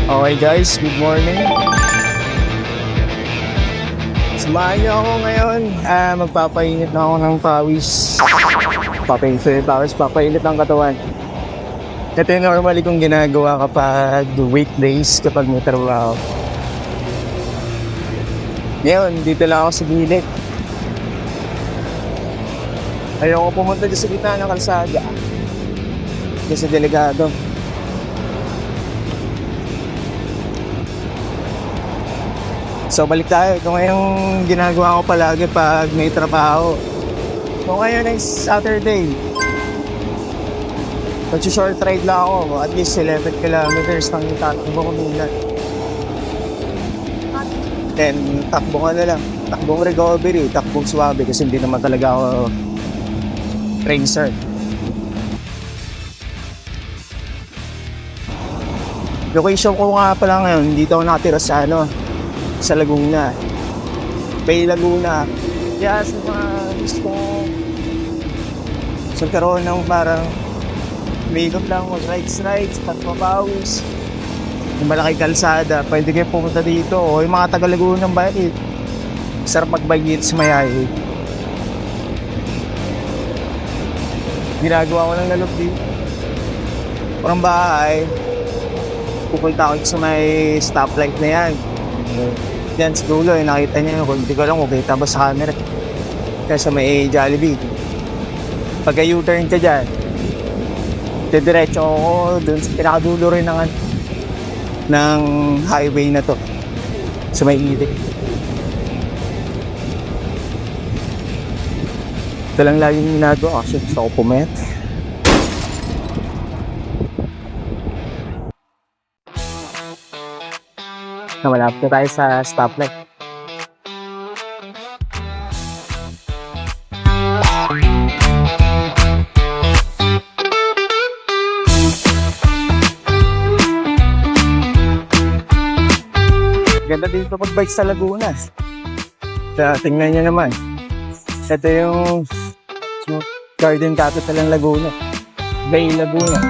Okay guys, good morning. Samahan niyo ako ngayon. Magpapainit na ako ng pawis. Papainit ng katawan. Ito yung normally kong ginagawa kapag weekdays, kapag may trabaho. Ngayon, dito lang ako sa gilid. Ayoko pumunta dyan sa gitna ng kalsada. Kasi delikado. So balik tayo. Ito ngayong ginagawa ko palagi pag may trabaho. So ngayon ay Saturday. Mag-short ride lang ako. At least 11 kilometers nang tatakbo ko muna. Then takbo ka na lang. Takbong recovery, takbong swabe kasi hindi naman talaga ako racer. Location ko nga pala ngayon, dito ako nakatira sa Laguna. Bay Laguna. Kaya sa mga gusto so karoon ng parang makeup lang, mag-rides, pagpapawis. Yung malaki kalsada, pwede kayo pumunta dito. O yung mga taga Laguna ng bayan, sarap mag-bike sa Mayay. Ginagawa ko ng lalok dito. Parang bahay. Pupunta ako sa may stoplight na yan. Yan sa dulo, nakita niyo kung hindi ko lang makita ba sa camera. Kaya sa may Jollibee. Pagka U-turn ka dyan, diretso ako dun sa pinakadulo rin ng highway na to. Sa may Idik. Ito lang lagi yung ginagawa kasi gusto ko pumayat. Malapit na tayo sa stoplight. Ganda dito pag-bike sa Laguna. Tingnan nyo naman. Ito yung Garden Capital ng Laguna. Bay Laguna.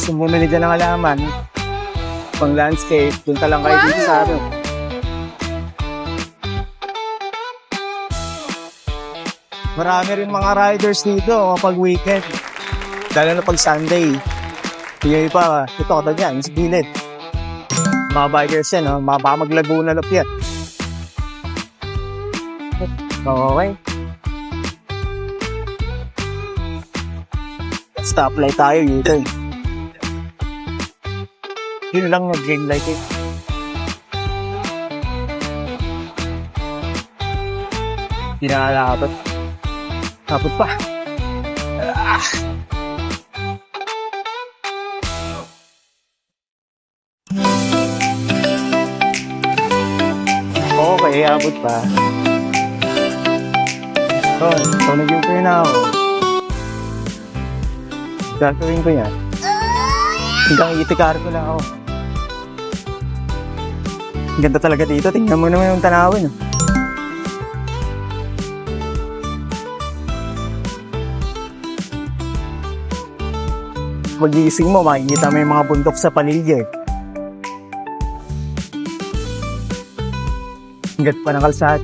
Bumili dyan ng halaman. Pang landscape, punta lang kayo dito sa amin. Marami rin mga riders dito kapag weekend. Lalo na pag Sunday. Yung iba, ito ka dyan, sa gilid. Mga bikers yan, baka maglaguna lang yan. Okay. Stoplight tayo, U-turn. Yun lang nag-game like it. Hindi na nakakapot. Kapot pa. Okay, abot pa. So nag-game ko yun ako. Gagawin ko yan. Hanggang itikar ko lang ako. Ganda talaga dito. Tingnan mo naman yung tanawin. Pag-iising mo, makikita mo yung mga bundok sa paligid. Hanggat pa ng kalsat.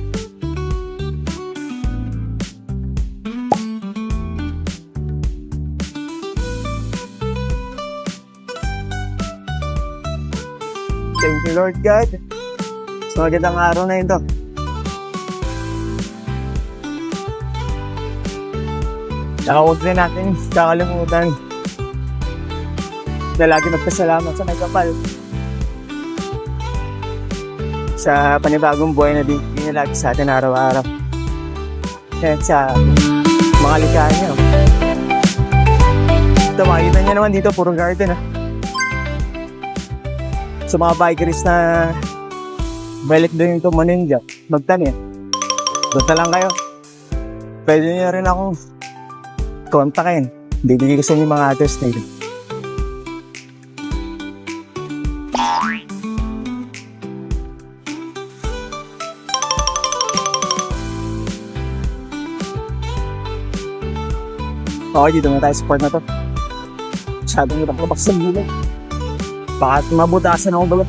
Thank you, Lord God. So, magandang araw na ito. Saka huwag na natin kakalimutan na lagi magpasalamat sa nagkapal sa panibagong buhay na binilagi sa atin araw-araw. Kaya sa mga likahan niyo. Ito, makikita niyo naman dito, puro garden. Sa mga bikers na balik doon yung tumanin dyan, magtanim. Doon lang kayo. Pwede niyo rin akong kontakin. Bibigay ko sa inyo mga address na ito. Okay, dito na tayo sa part na to. Masyadong hirap na baksan nila. Baka mabutasan ako baga.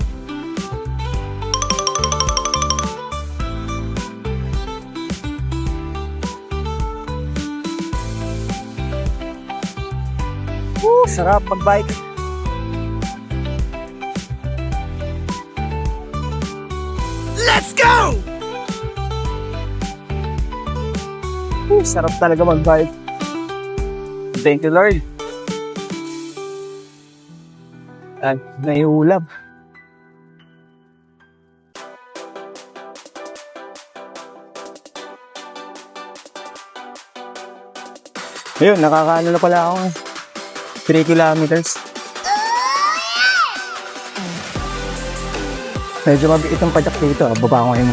Sarap mag-bike. Let's go! Sarap talaga mag-bike. Thank you, Lord. At naiulap. Ayun, nakakaano na pala ako. 3 kilometers. Medyo mabiit ang padyak dito. Baba ko ngayon.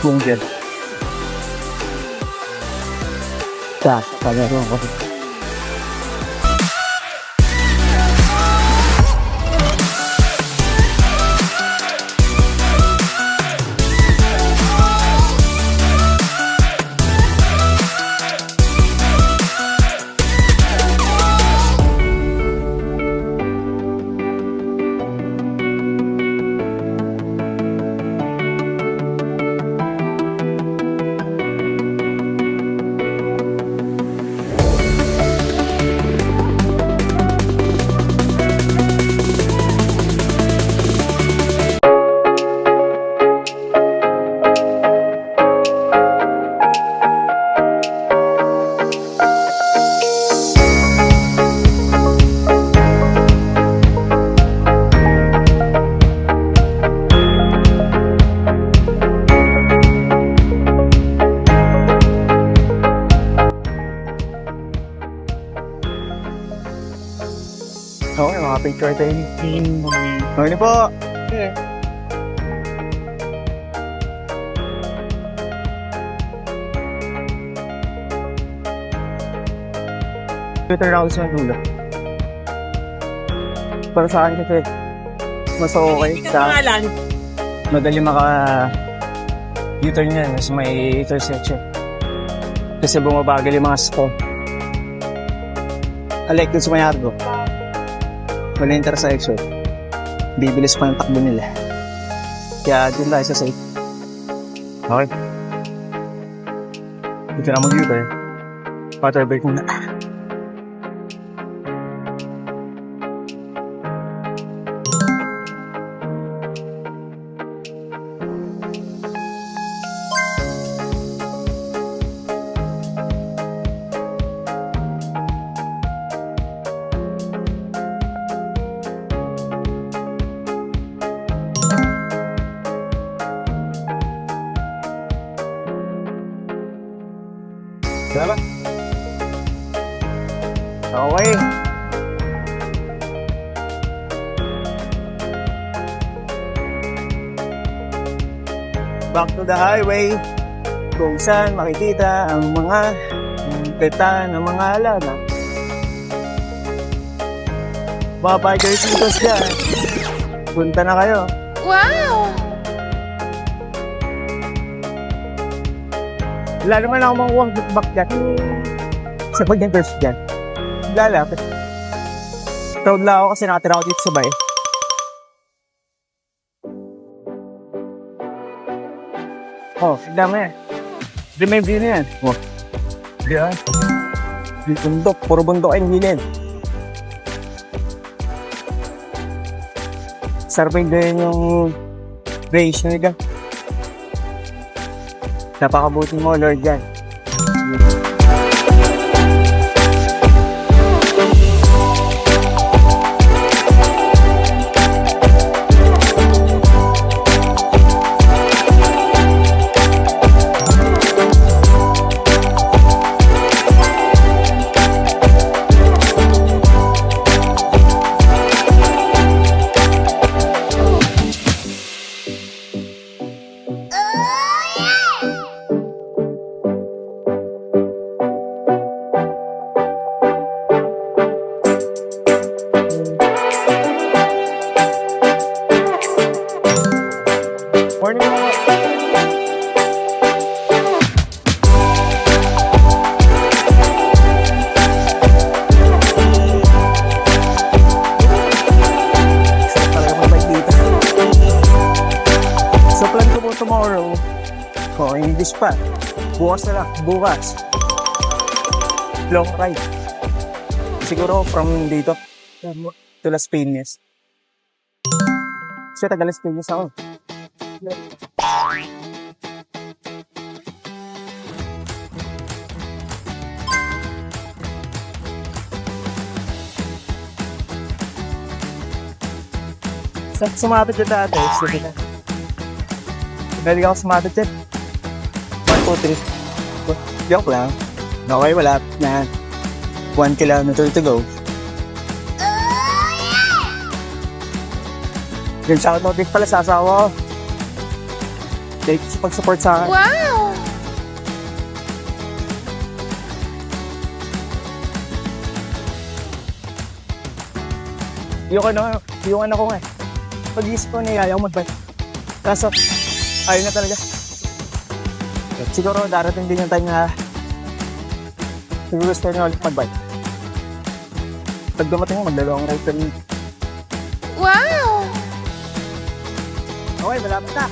Kung dyan. Palaro ako. Okay, mga picture tayo. Okay po. Twitter ako sa nula. Para sa akin kasi mas okay sa madali U-turn yan mas may intersection. Kasi bumabagal yung mga stop. Alek dun sa may Argo. Wala intersection. Bibilis pa yung takbo nila. Kaya dun tayo sa safe. Okay. Dito na mag-U-turn. Water break muna. Diba? Okay. Back to the highway kung saan makikita ang mga peta ng mga alaga. Mga bikers dito dyan. Punta na kayo. Wow! Wala naman ako makuha ang back dyan. Sa pag-invers dyan. Lalapit. Proud lang ako kasi nakatira ako dito sa bahay. Oh, tignan mo yan. Hindi may view na yan. Oh. Hindi yan. Bundok. Puro bundok ay gilid. Sarapin din yung ratio nila. Napakabuti mo, Lord, yan. Morning mga. Oh, English pa. Bukas na lang. Bukas. Long ride. Siguro from dito to Las Piñas. Kasi taga Las Piñas ako. Sumapit na dati. Sige na. Galing ako sumapit dyan. 1, 2, 3. Joke lang. Okay, wala na. 1 kilometer to go. Yung shoutout din pala sa asawa ko. Thank you sa pag-support sa akin. Wow! Yung ano ko nga eh. Pag-iisip ko na ayaw mag-bike. Kaso, ayaw na talaga. Siguro darating din yung time na siguro gusto niya ulit mag-bike. Pag dumating mo, maglalong ride kami. Wow! Okay, malapit na.